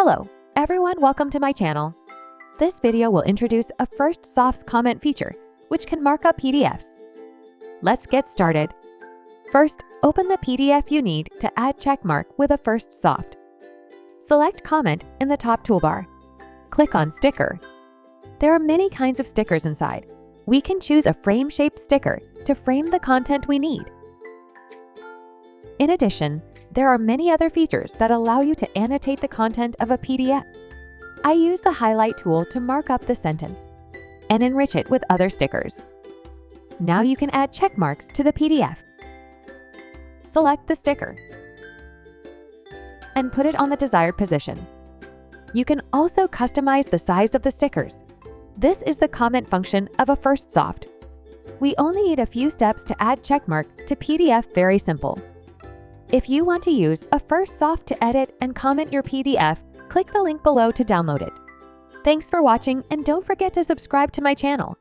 Hello, everyone, welcome to my channel. This video will introduce Afirstsoft's comment feature, which can mark up PDFs. Let's get started. First, open the PDF you need to add checkmark with Afirstsoft. Select Comment in the top toolbar. Click on Sticker. There are many kinds of stickers inside. We can choose a frame-shaped sticker to frame the content we need. In addition, there are many other features that allow you to annotate the content of a PDF. I use the highlight tool to mark up the sentence and enrich it with other stickers. Now you can add check marks to the PDF. Select the sticker and put it on the desired position. You can also customize the size of the stickers. This is the comment function of Afirstsoft. We only need a few steps to add checkmark to PDF. Very simple. If you want to use Afirstsoft to edit and comment your PDF, click the link below to download it. Thanks for watching, and don't forget to subscribe to my channel.